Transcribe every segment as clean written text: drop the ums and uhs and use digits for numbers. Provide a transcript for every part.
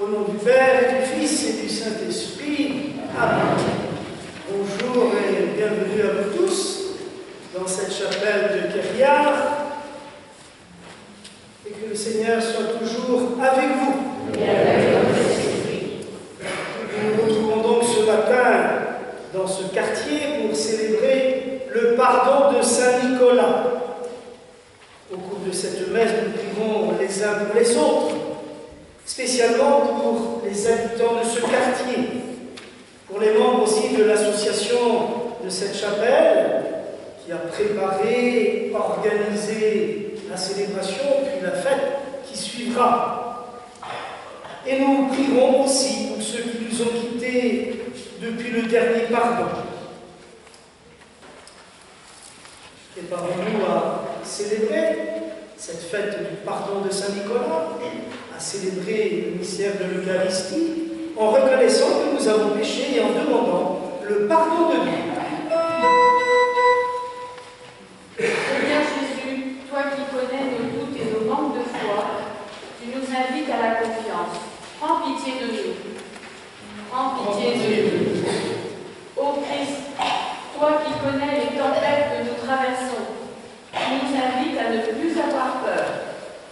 Au nom du Père et du Fils et du Saint-Esprit. Amen. Bonjour et bienvenue à vous tous dans cette chapelle de Quériard. Et que le Seigneur soit toujours avec vous. Nous nous retrouvons donc ce matin dans ce quartier pour célébrer le pardon de Saint-Nicolas. Au cours de cette messe, nous prierons les uns pour les autres, spécialement pour les habitants de ce quartier, pour les membres aussi de l'association de cette chapelle qui a préparé, organisé la célébration puis la fête qui suivra. Et nous prierons aussi pour ceux qui nous ont quittés depuis le dernier pardon. Préparons-nous à célébrer cette fête du pardon de Saint-Nicolas, à célébrer le mystère de l'Eucharistie, en reconnaissant que nous avons péché et en demandant le pardon de Dieu. Seigneur Jésus, toi qui connais nos doutes et nos manques de foi, tu nous invites à la confiance. Prends pitié de nous. Prends pitié de nous. Ô Christ, toi qui connais les tempêtes que nous traversons, tu nous invites à ne plus avoir peur.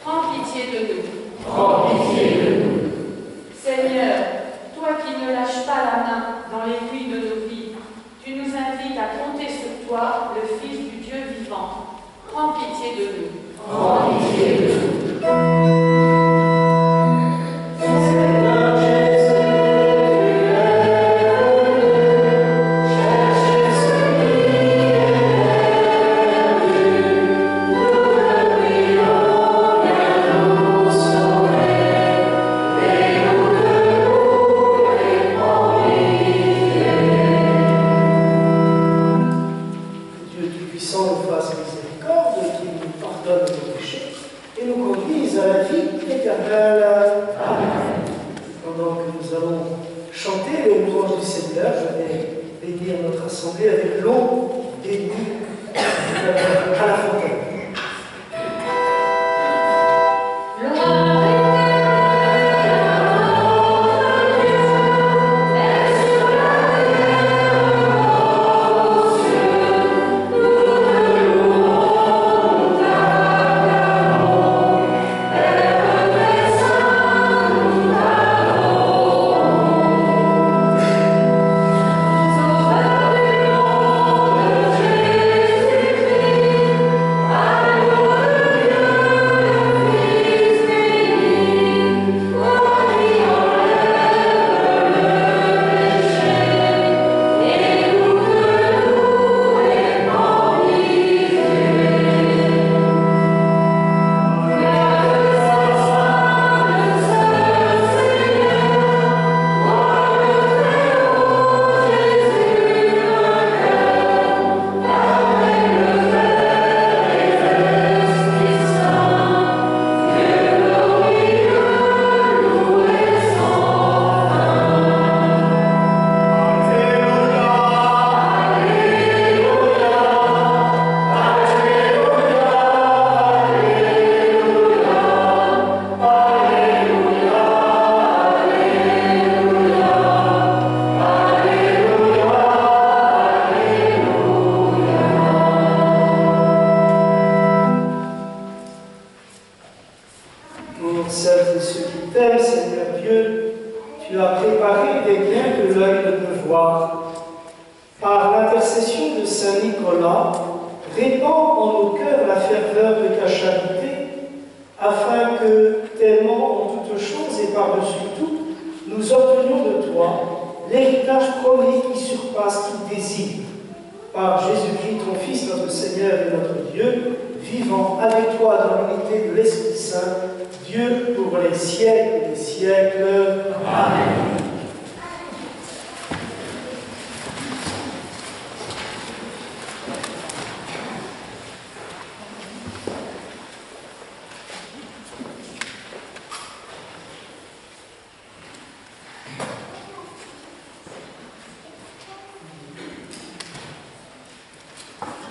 Prends pitié de nous. Prends pitié de nous. Seigneur, toi qui ne lâches pas la main dans l'aiguille de nos vies, tu nous invites à compter sur toi, le Fils du Dieu vivant. Prends pitié de nous. Prends pitié de nous.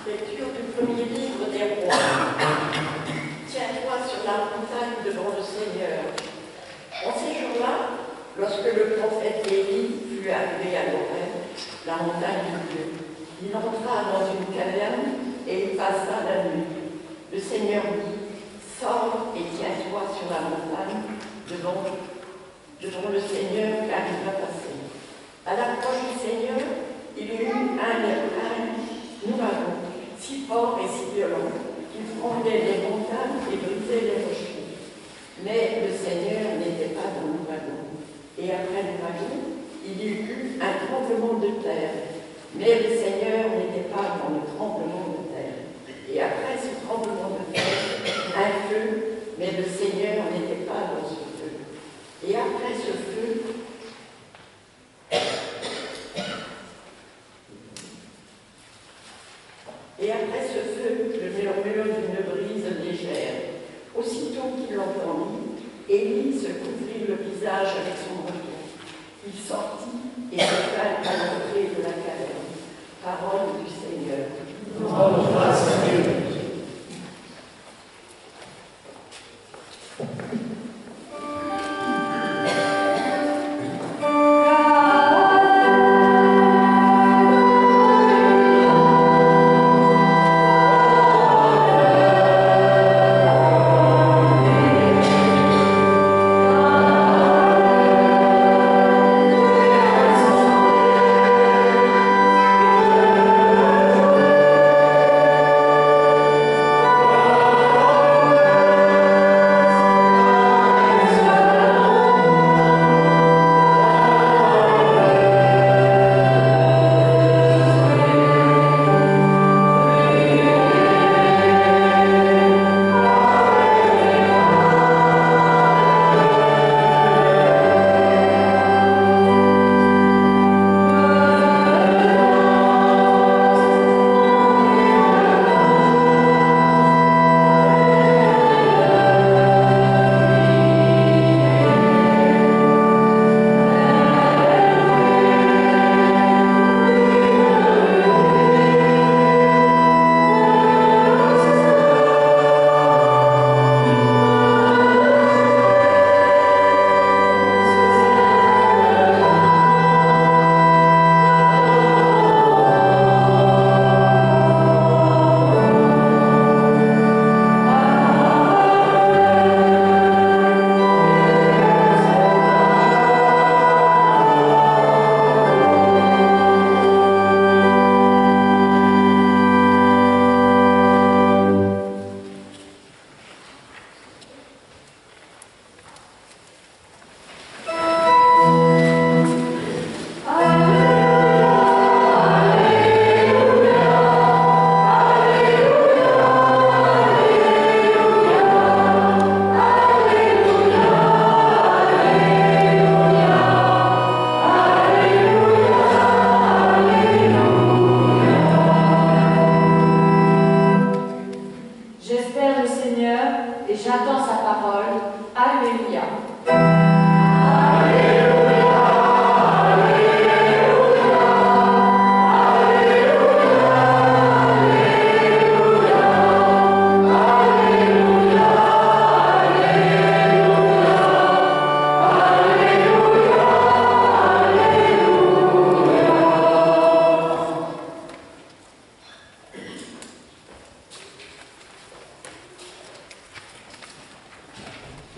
Lecture du premier livre des rois. Tiens-toi sur la montagne devant le Seigneur. En ces jours-là, la montagne de Dieu. Il entra dans une caverne et il passa la nuit. Le Seigneur dit, sors et tiens-toi sur la montagne devant le Seigneur, car il va passer. À l'approche du Seigneur, il y eut un ouragan si fort et si violent qu'il fendait les montagnes et brisait les rochers. Mais le Seigneur n'était pas dans l'ouragan. Et après l'ouragan, il y eut un tremblement de terre. Mais le Seigneur n'était pas dans le tremblement de terre. Et après ce tremblement de terre, un feu, mais le Seigneur n'était pas dans ce feu. Et après ce feu, le murmure d'une brise légère. Aussitôt qu'il l'entendit, Élie se couvrit le visage avec son manteau. Il sortit et resta à l'entrée de la caverne. Parole du Seigneur. Grâce à Dieu.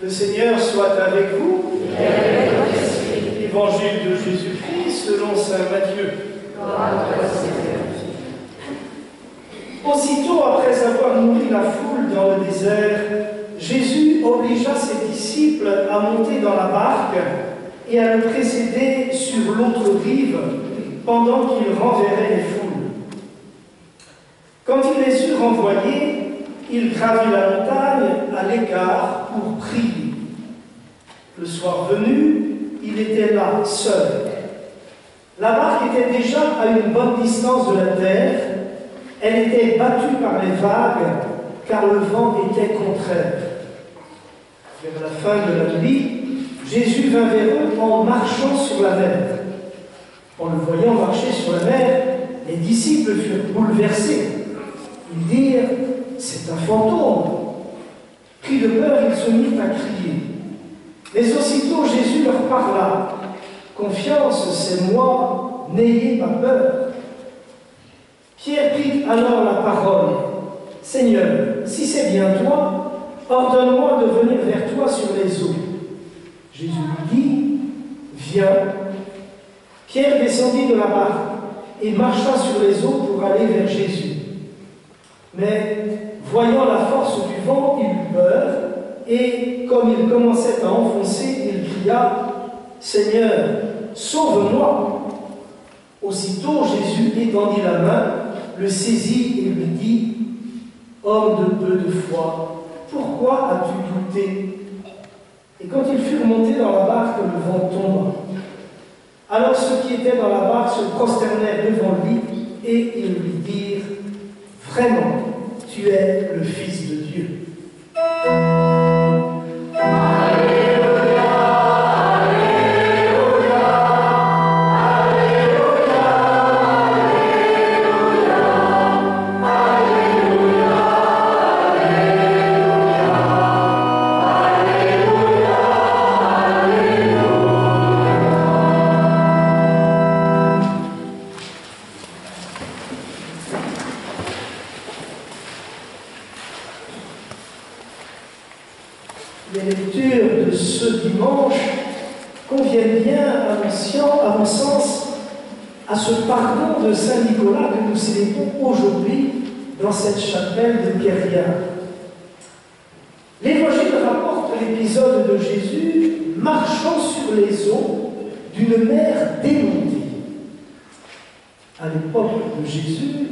Le Seigneur soit avec vous. Évangile de Jésus-Christ selon saint Matthieu. Aussitôt après avoir nourri la foule dans le désert, Jésus obligea ses disciples à monter dans la barque et à le précéder sur l'autre rive pendant qu'il renverrait les foules. Quand il les eut renvoyés, il gravit la montagne à l'écart pour prier. Le soir venu, il était là, seul. La barque était déjà à une bonne distance de la terre. Elle était battue par les vagues, car le vent était contraire. Vers la fin de la nuit, Jésus vint vers eux en marchant sur la mer. En le voyant marcher sur la mer, les disciples furent bouleversés. Ils dirent: c'est un fantôme. Pris de peur, ils se mirent à crier. Mais aussitôt Jésus leur parla: confiance, c'est moi, n'ayez pas peur. Pierre prit alors la parole. Seigneur, si c'est bien toi, ordonne-moi de venir vers toi sur les eaux. Jésus lui dit, viens. Pierre descendit de la barque et marcha sur les eaux pour aller vers Jésus. Mais, voyant la force du vent, il eut peur, et comme il commençait à enfoncer, il cria, Seigneur, sauve-moi. Aussitôt Jésus étendit la main, le saisit et lui dit, homme de peu de foi, pourquoi as-tu douté? Et quand ils furent montés dans la barque, le vent tomba. Alors ceux qui étaient dans la barque se prosternèrent devant lui et ils lui dirent, vraiment, tu es le Fils de Dieu. Les lectures de ce dimanche conviennent bien, à mon sens, à ce pardon de Saint Nicolas que nous célébrons aujourd'hui dans cette chapelle de Kéria. L'Évangile rapporte l'épisode de Jésus marchant sur les eaux d'une mer démontée. À l'époque de Jésus,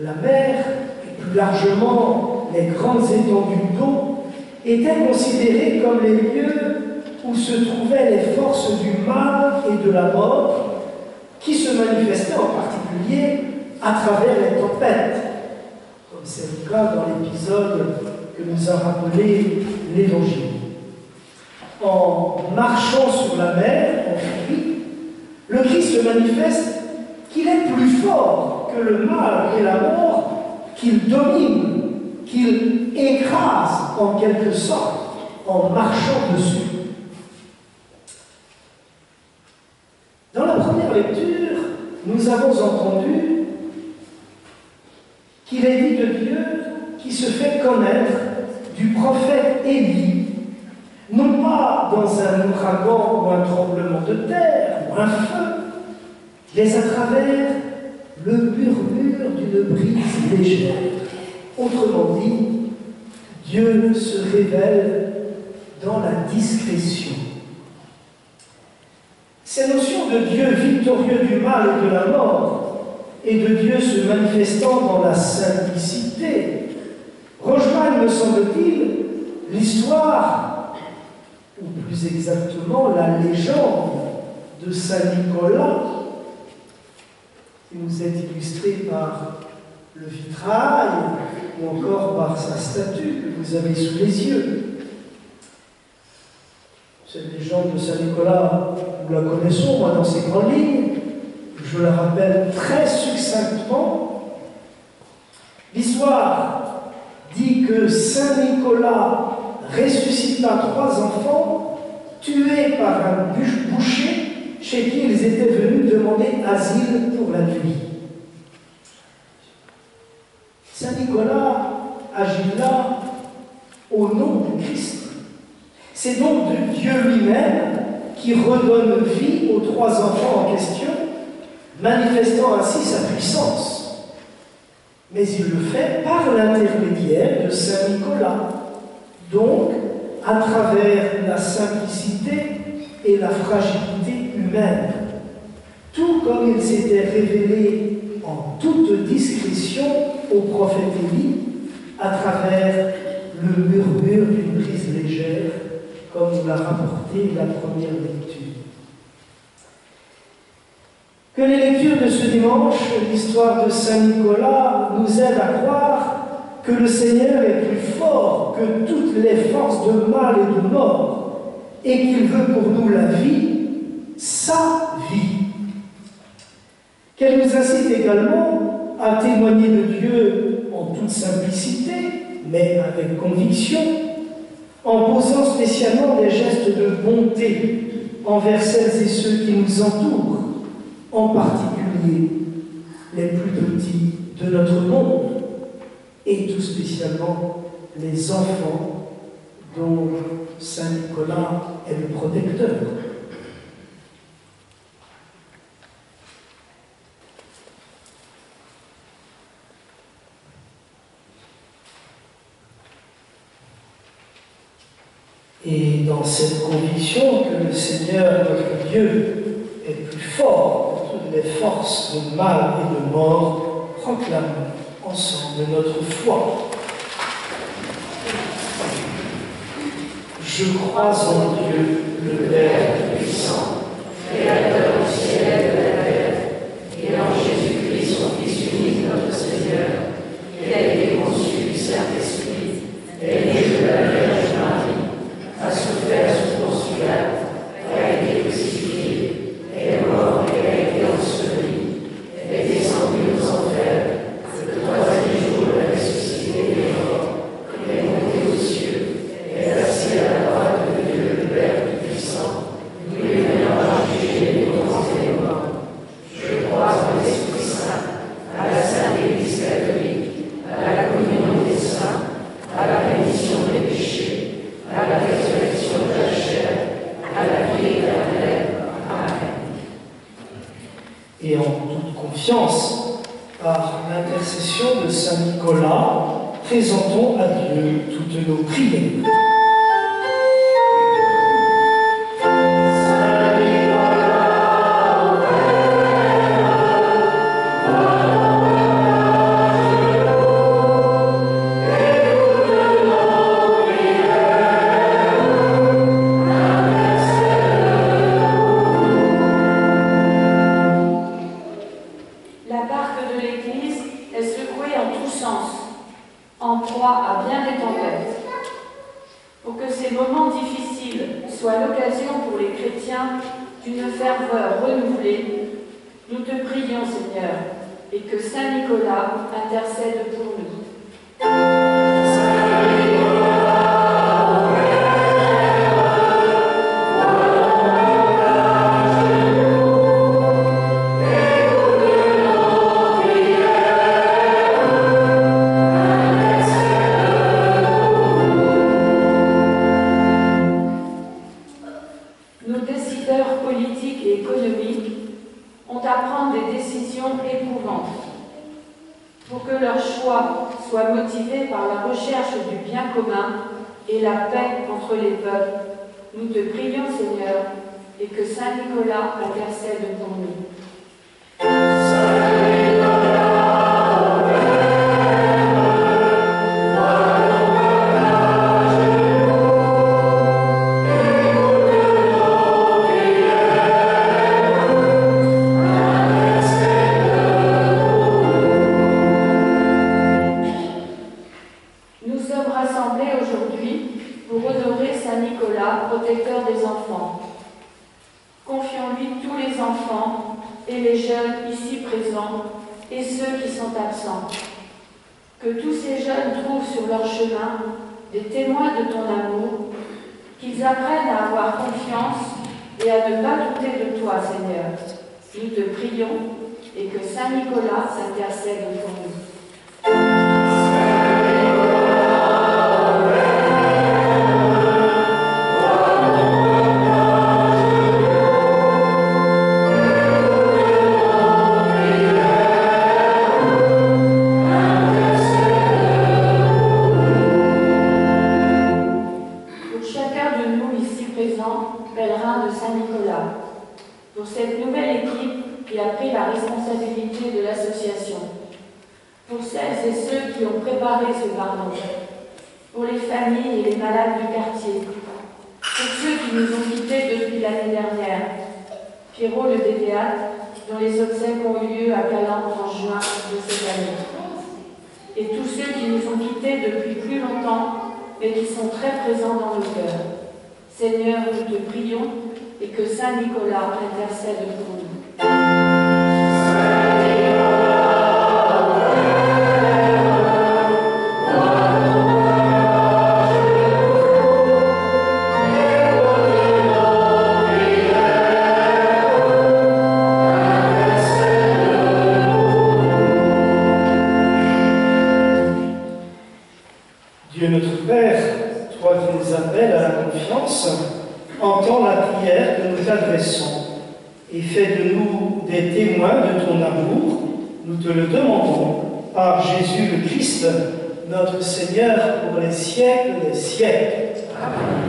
la mer, et plus largement les grandes étendues d'eau, étaient considérés comme les lieux où se trouvaient les forces du mal et de la mort, qui se manifestaient en particulier à travers les tempêtes, comme c'est le cas dans l'épisode que nous a rappelé l'Évangile. En marchant sur la mer, en furie, le Christ manifeste qu'il est plus fort que le mal et la mort, qu'il domine, qu'il écrase en quelque sorte en marchant dessus. Dans la première lecture, nous avons entendu qu'il est dit de Dieu qui se fait connaître du prophète Élie, non pas dans un ouragan ou un tremblement de terre ou un feu, mais à travers le murmure d'une brise légère. Autrement dit, Dieu se révèle dans la discrétion. Ces notions de Dieu victorieux du mal et de la mort, et de Dieu se manifestant dans la simplicité, rejoignent, me semble-t-il, l'histoire, ou plus exactement la légende de Saint Nicolas, qui nous est illustrée par le vitrail, ou encore par sa statue que vous avez sous les yeux. Cette légende de Saint Nicolas, nous la connaissons, moi, dans ses grandes lignes. Je la rappelle très succinctement. L'histoire dit que Saint Nicolas ressuscita 3 enfants tués par un boucher chez qui ils étaient venus demander asile pour la nuit. Saint Nicolas agit là au nom du Christ. C'est donc de Dieu lui-même qui redonne vie aux 3 enfants en question, manifestant ainsi sa puissance. Mais il le fait par l'intermédiaire de Saint Nicolas, donc à travers la simplicité et la fragilité humaine, tout comme il s'était révélé en toute discrétion au prophète Élie, à travers le murmure d'une brise légère, comme nous l'a rapporté la première lecture. Que les lectures de ce dimanche, l'histoire de Saint Nicolas, nous aident à croire que le Seigneur est plus fort que toutes les forces de mal et de mort, et qu'il veut pour nous la vie, sa vie. Qu'elle nous incite également à témoigner de Dieu en toute simplicité, mais avec conviction, en posant spécialement des gestes de bonté envers celles et ceux qui nous entourent, en particulier les plus petits de notre monde, et tout spécialement les enfants dont Saint Nicolas est le protecteur. Et dans cette conviction que le Seigneur, notre Dieu, est plus fort que toutes les forces de mal et de mort, proclamons ensemble notre foi. Je crois en Dieu, le Père puissant, Créateur du ciel et de la terre, et en Jésus-Christ, son Fils unique, notre Seigneur, qui a été conçu du Saint-Esprit, est né de la Vierge Marie, a souffert sous Ponce Pilate, a été crucifié, est mort et a été enseveli, est descendu aux enfers, le troisième jour est ressuscité des morts, est monté aux cieux, est assis à la droite de Dieu le Père Tout-Puissant, d'où il vient juger les vivants et les morts. Je crois en l'Esprit Saint, à la Sainte Église catholique, à la communion des saints, à la rémission des péchés, à la résurrection de la chair, à la vie éternelle. Amen. Et en toute confiance, par l'intercession de Saint Nicolas, présentons à Dieu toutes nos prières. D'une ferveur renouvelée, nous te prions, Seigneur, et que Saint Nicolas intercède pour nous. Soient motivés par la recherche du bien commun et la paix entre les peuples. Nous te prions, Seigneur, et que Saint Nicolas intercède pour nous. Protecteur des enfants. Confions-lui tous les enfants et les jeunes ici présents et ceux qui sont absents. Que tous ces jeunes trouvent sur leur chemin des témoins de ton amour, qu'ils apprennent à avoir confiance et à ne pas douter de toi, Seigneur. Nous te prions et que Saint Nicolas s'intercède pour nous. Pour cette nouvelle équipe qui a pris la responsabilité de l'association, pour celles et ceux qui ont préparé ce pardon, pour les familles et les malades du quartier, pour ceux qui nous ont quittés depuis l'année dernière, Pierrot le dédéatre, dont les obsèques ont eu lieu à Calandre en juin de cette année, et tous ceux qui nous ont quittés depuis plus longtemps, mais qui sont très présents dans nos cœurs. Seigneur, nous te prions et que Saint Nicolas intercède pour nous. Dieu notre Père, toi qui nous appelles à la confiance, entends la prière que nous t'adressons et fais de nous des témoins de ton amour. Nous te le demandons par Jésus le Christ, notre Seigneur, pour les siècles des siècles. Amen.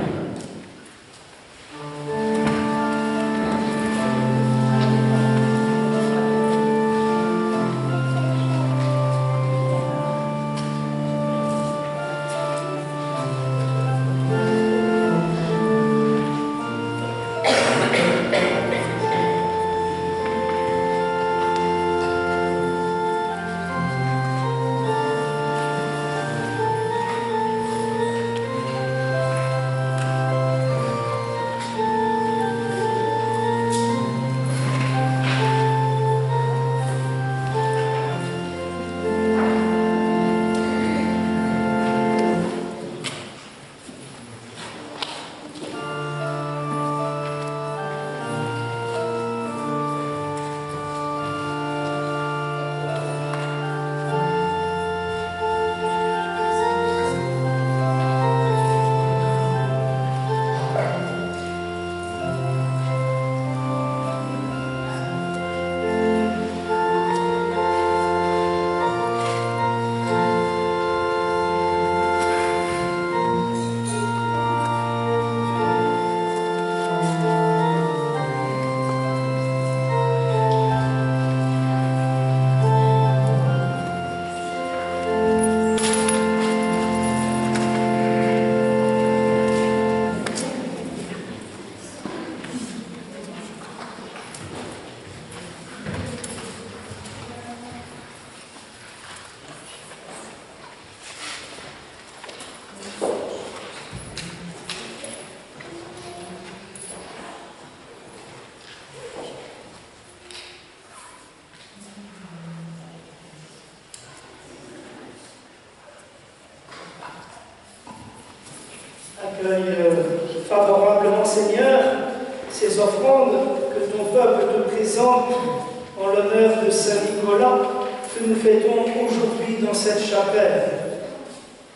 Accueille favorablement, Seigneur, ces offrandes que ton peuple te présente en l'honneur de Saint Nicolas que nous fêtons aujourd'hui dans cette chapelle.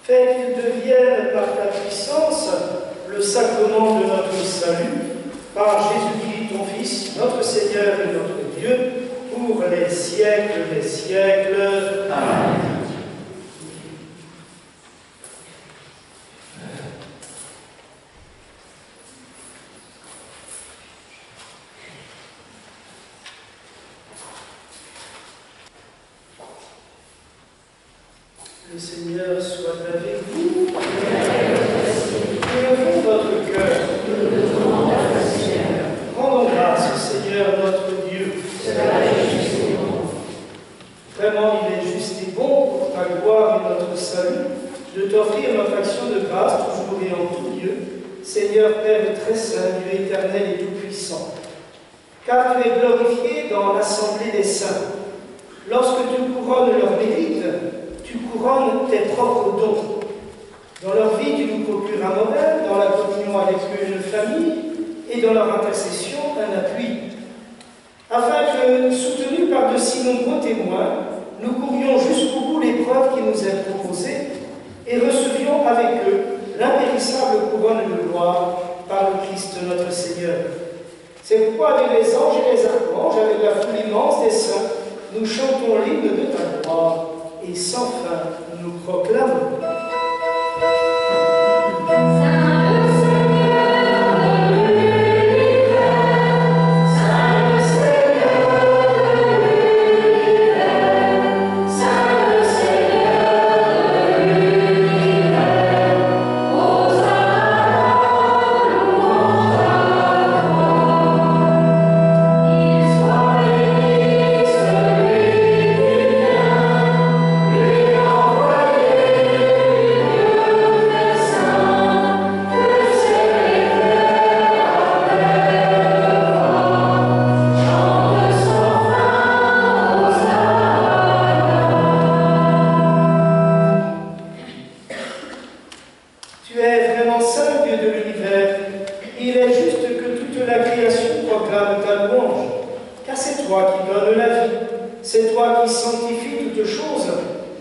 Fais qu'ils deviennent par ta puissance le sacrement de notre salut, par Jésus-Christ, ton Fils, notre Seigneur et notre Dieu, pour les siècles des siècles. Amen. Le Seigneur soit avec vous. Élevons votre cœur. Rendons grâce au Seigneur notre Dieu. Vraiment, il est juste et bon pour ta gloire et notre salut de t'offrir notre action de grâce toujours et en tout lieu, Seigneur Père très saint, Dieu éternel et tout-puissant. Car tu es glorifié dans l'assemblée des saints. Lorsque tu couronnes leur mérite, tu couronnes tes propres dons. Dans leur vie, tu nous procures un modèle, dans la communion avec eux une famille, et dans leur intercession un appui. Afin que, soutenus par de si nombreux témoins, nous courions jusqu'au bout l'épreuve qui nous est proposée et recevions avec eux l'impérissable couronne de gloire par le Christ notre Seigneur. C'est pourquoi avec les anges et les archanges, avec la foule immense des saints, nous chantons l'hymne de ta gloire. Et sans fin, nous proclamons.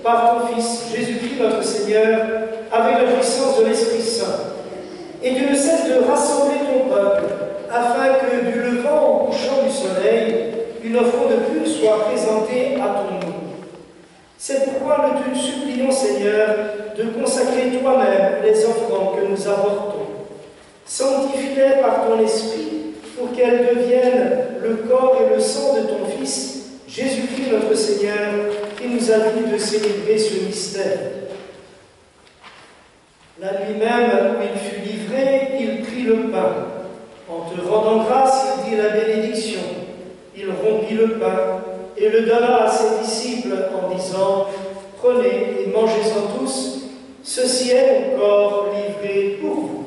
Par ton Fils, Jésus-Christ notre Seigneur, avec nous-mêmes les offrandes que nous apportons. Sanctifie-les par ton esprit pour qu'elles deviennent le corps et le sang de ton Fils, Jésus-Christ notre Seigneur, qui nous a dit de célébrer ce mystère. La nuit même où il fut livré, il prit le pain. En te rendant grâce, il dit la bénédiction. Il rompit le pain et le donna à ses disciples en disant « Prenez et mangez-en tous, ceci est mon corps livré pour vous. »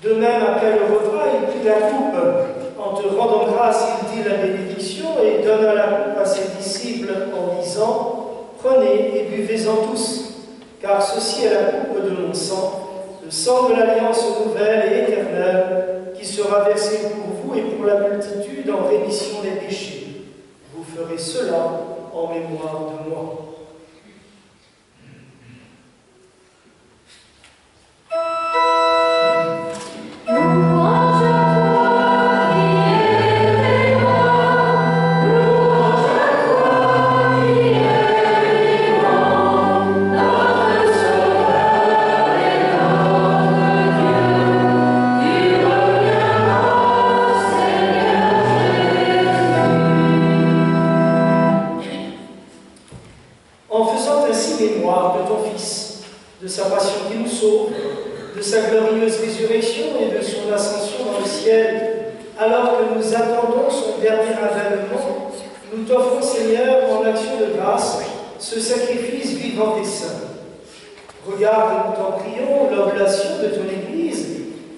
De même, après le repas, il prit la coupe. En te rendant grâce, il dit la bénédiction et donna la coupe à ses disciples en disant « Prenez et buvez-en tous, car ceci est la coupe de mon sang, le sang de l'alliance nouvelle et éternelle, qui sera versé pour vous et pour la multitude en rémission des péchés. Vous ferez cela en mémoire de moi. » De sa passion qui nous sauve, de sa glorieuse résurrection et de son ascension dans le ciel, alors que nous attendons son dernier avènement, nous t'offrons, Seigneur, en action de grâce, ce sacrifice vivant et saint. Regarde, nous t'en prions, l'oblation de ton Église,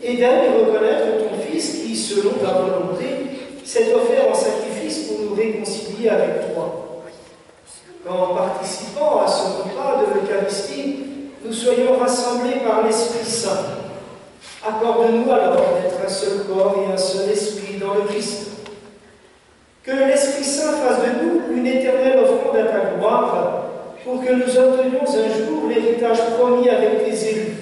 et d'aide et reconnaître ton Fils qui, selon ta volonté, s'est offert en sacrifice pour nous réconcilier avec toi. Qu'en participant à ce repas de l'Eucharistie, nous soyons rassemblés par l'Esprit Saint. Accorde-nous alors d'être un seul corps et un seul esprit dans le Christ. Que l'Esprit Saint fasse de nous une éternelle offrande à ta gloire, pour que nous obtenions un jour l'héritage promis avec tes élus.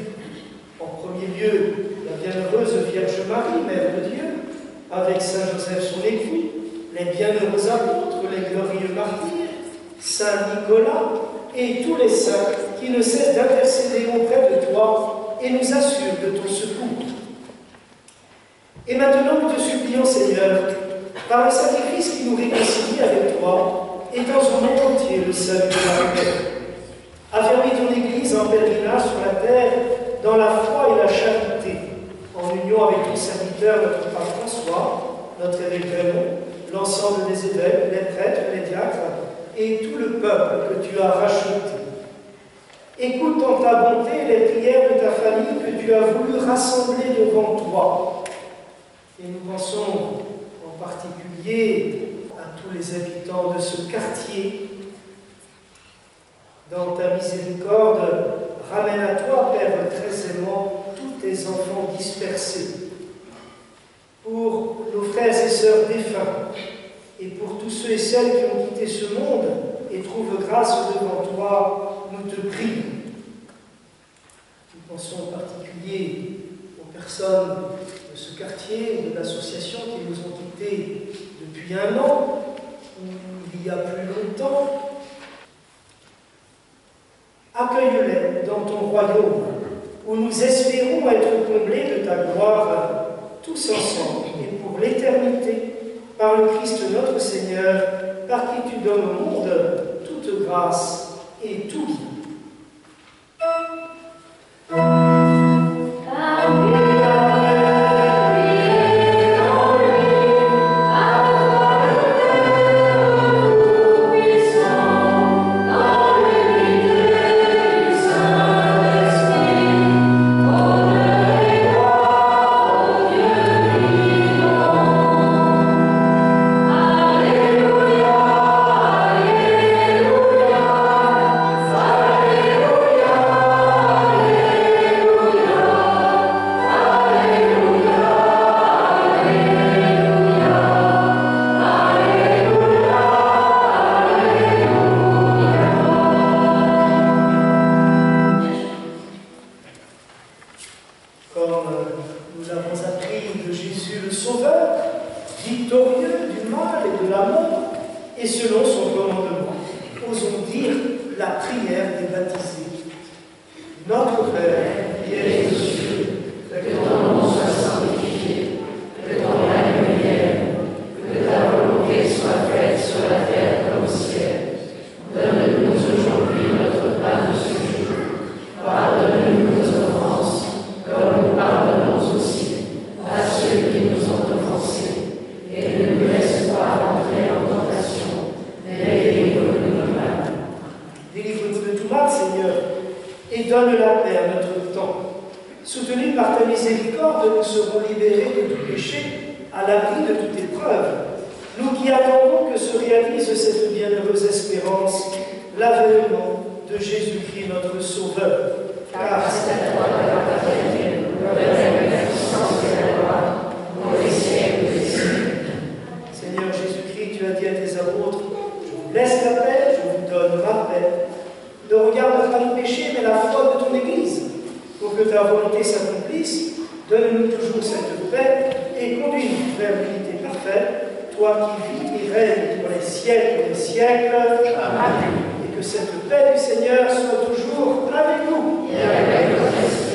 En premier lieu, la bienheureuse Vierge Marie, Mère de Dieu, avec Saint Joseph son époux, les bienheureux apôtres, les glorieux martyrs, Saint Nicolas, et tous les saints qui ne cessent d'intercéder auprès de toi et nous assurent de ton secours. Et maintenant, nous te supplions, Seigneur, par le sacrifice qui nous réconcilie avec toi, étends au monde entier le salut de la paix. Affermis ton Église en pèlerinage sur la terre, dans la foi et la charité, en union avec ton serviteur, notre pape François, notre évêque Raymond, l'ensemble des évêques, les prêtres, les diacres, et tout le peuple que tu as racheté. Écoute en ta bonté les prières de ta famille que tu as voulu rassembler devant toi. Et nous pensons en particulier à tous les habitants de ce quartier. Dans ta miséricorde, ramène à toi, Père très aimant, tous tes enfants dispersés. Pour nos frères et sœurs défunts, et pour tous ceux et celles qui ont quitté ce monde et trouvent grâce devant toi, nous te prions. Nous pensons en particulier aux personnes de ce quartier, de l'association qui nous ont quittés depuis 1 an, ou il y a plus longtemps. Accueille-les dans ton royaume, où nous espérons être comblés de ta gloire, tous ensemble et pour l'éternité, par le Christ notre Seigneur, par qui tu donnes au monde toute grâce et tout bien. Alleluia, et selon son commandement, osons dire la prière des baptisés. Notre Père, qui es aux cieux, que ton nom soit sanctifié, que ton règne vienne, que ta volonté soit faite sur la terre comme au ciel. Donne-nous aujourd'hui notre pain de ce jour. Pardonne-nous nos offenses, comme nous pardonnons aussi à ceux qui nous ont offensés. Et ne nous laisse pas entrer en tentation, mais délivre-nous du mal. Délivre-nous de tout mal, Seigneur, et donne la paix à notre temps. Soutenus par ta miséricorde, nous serons libérés de tout péché, à l'abri de toute épreuve. Nous qui attendons que se réalise cette bienheureuse espérance, l'avènement de Jésus-Christ notre Sauveur. Car C'est à toi que la paternité, le règne, la puissance et la gloire, pour les siècles des siècles. Seigneur Jésus-Christ, tu as dit à tes apôtres, je vous laisse la paix, je vous donne ma paix. Ne regarde pas nos péchés, mais la foi de ton Église. Pour que ta volonté s'accomplisse, donne-nous toujours cette paix et conduis-nous vers l'unité parfaite, toi qui vis et règnes pour les siècles des siècles. Amen. Et que cette paix du Seigneur soit toujours avec nous. Et avec votre esprit.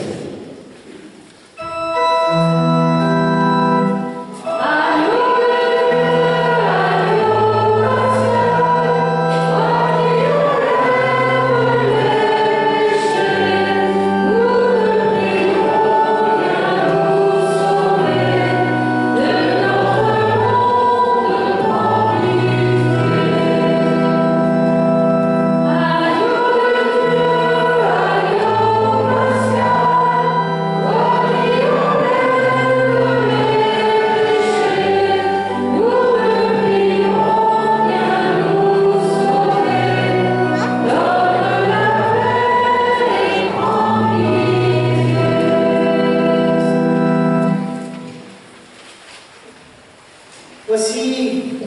Voici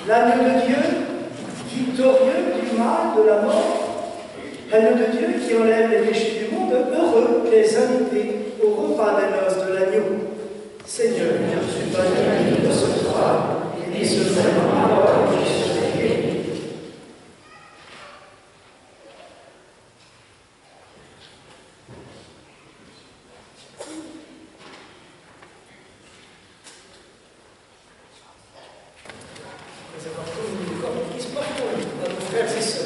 l'agneau de Dieu, victorieux du mal, de la mort, l'agneau de Dieu qui enlève les péchés du monde, heureux les invités au repas des noces de l'agneau. Seigneur, je suis pas digne de ce soir, et dis ce ma parole que je serai guéri. Frères et sœurs.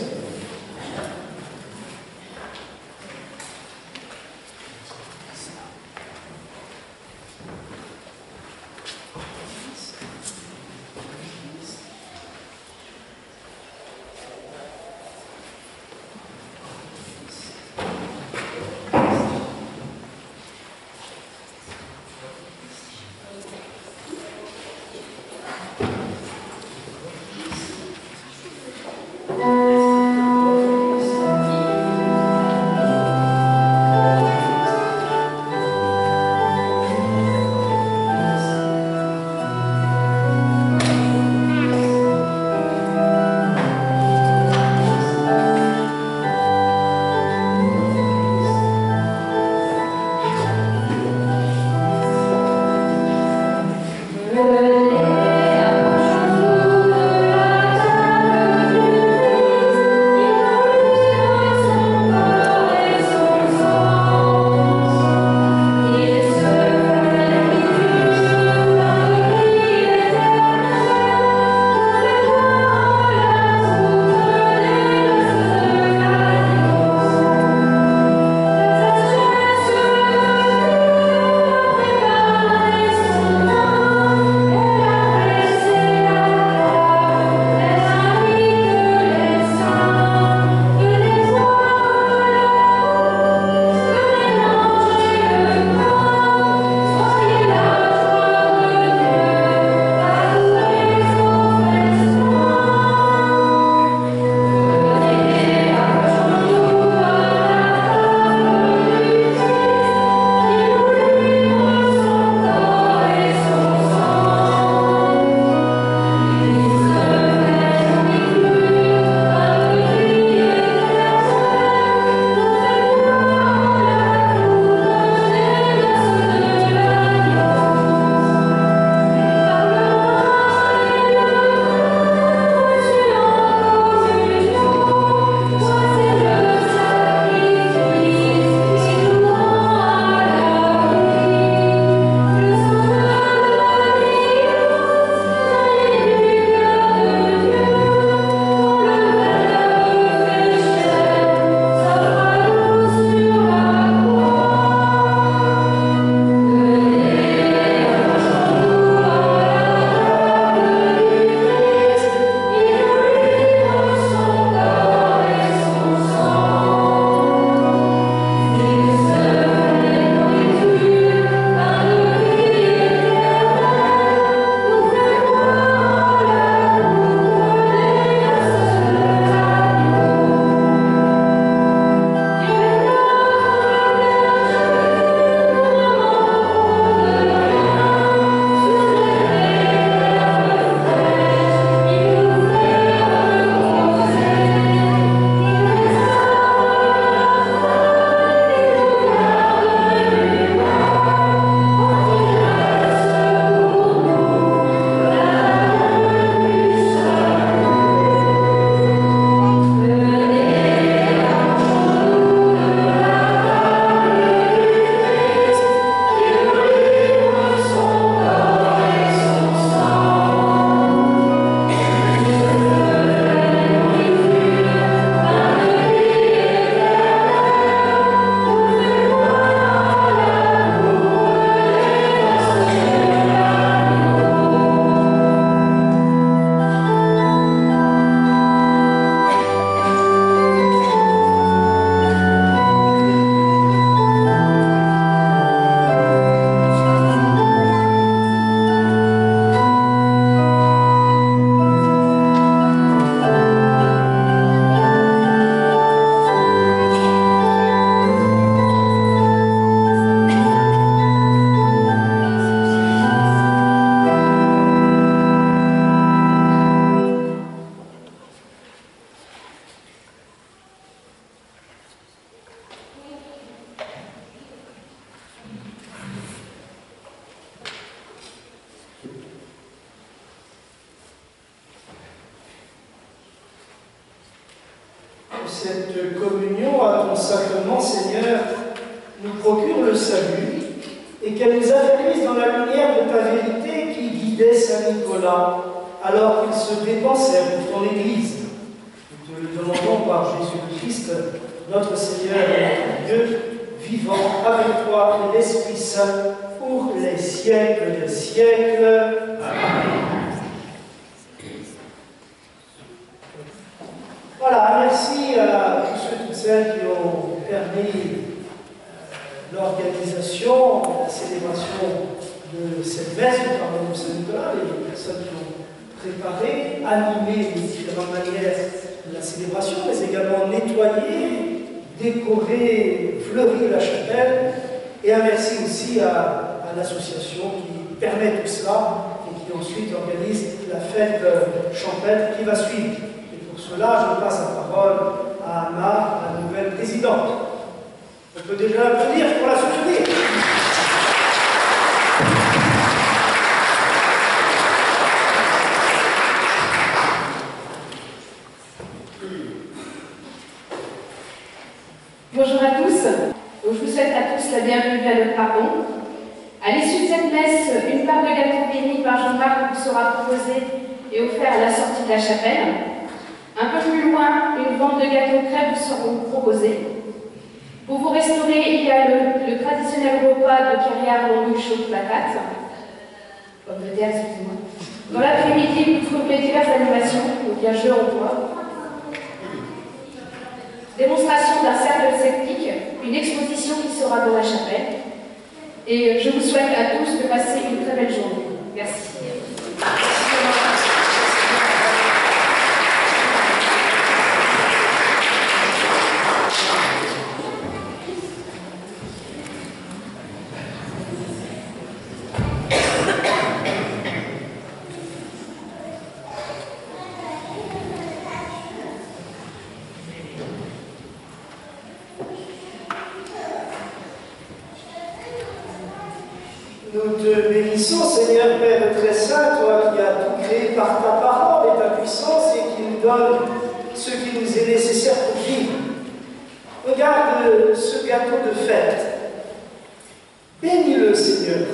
Amen. cette communion à ton sacrement, Seigneur, nous procure le salut et qu'elle nous affermisse dans la lumière de ta vérité qui guidait Saint Nicolas alors qu'il se dépensait pour ton Église. Nous te le demandons par Jésus-Christ, notre Seigneur et notre Dieu, vivant avec toi et l'Esprit Saint pour les siècles des siècles. Amen. Voilà, merci à tous ceux et toutes celles qui ont permis l'organisation, la célébration de cette messe du pardon de Saint-Nicolas, les personnes qui ont préparé, animé de différentes manières la célébration, mais également nettoyé, décoré, fleuri la chapelle. Et un merci aussi à l'association qui permet tout cela et qui ensuite organise la fête champêtre qui va suivre. Et pour cela, je passe la parole à Anna, la nouvelle présidente. On peut déjà applaudir pour la soutenir. Bonjour à tous. Je vous souhaite à tous la bienvenue à notre pardon. À l'issue de cette messe, une part de gâteau béni par Jean-Marc vous sera proposée et offerte à la sortie de la chapelle. Un peu plus loin, une vente de gâteaux crêpes vous sera proposée. Pour vous restaurer, il y a le traditionnel repas de carrière l'embûche aux placates. Pomme de terre, excusez-moi. Dans l'après-midi, vous trouverez diverses animations, donc il y a jeux en bois. Démonstration d'un cercle sceptique, une exposition qui sera dans la chapelle. Et je vous souhaite à tous de passer une très belle journée. Merci. Nous te bénissons, Seigneur Père très saint, toi qui as tout créé par ta parole et ta puissance et qui nous donne ce qui nous est nécessaire pour vivre. Regarde ce gâteau de fête. Bénis-le, Seigneur.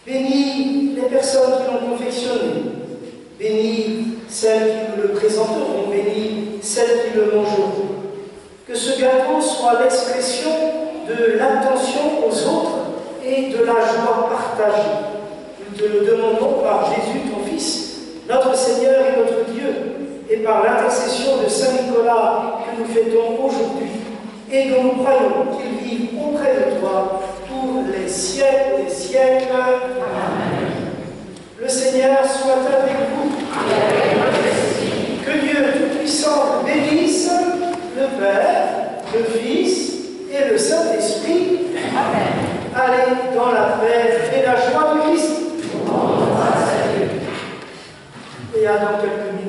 Bénis les personnes qui l'ont confectionné. Bénis celles qui nous le présenteront. Bénis celles qui le mangeront. Que ce gâteau soit l'expression de l'attention aux autres et de la joie partagée. Nous te le demandons par Jésus, ton Fils, notre Seigneur et notre Dieu, et par l'intercession de Saint Nicolas que nous fêtons aujourd'hui, et dont nous croyons qu'il vive auprès de toi pour les siècles des siècles. Amen. Le Seigneur soit avec vous. Que Dieu Tout-Puissant bénisse le Père, le Fils et le Saint-Esprit. Amen. Allez dans la paix et la joie de Christ. Et à dans quelques minutes.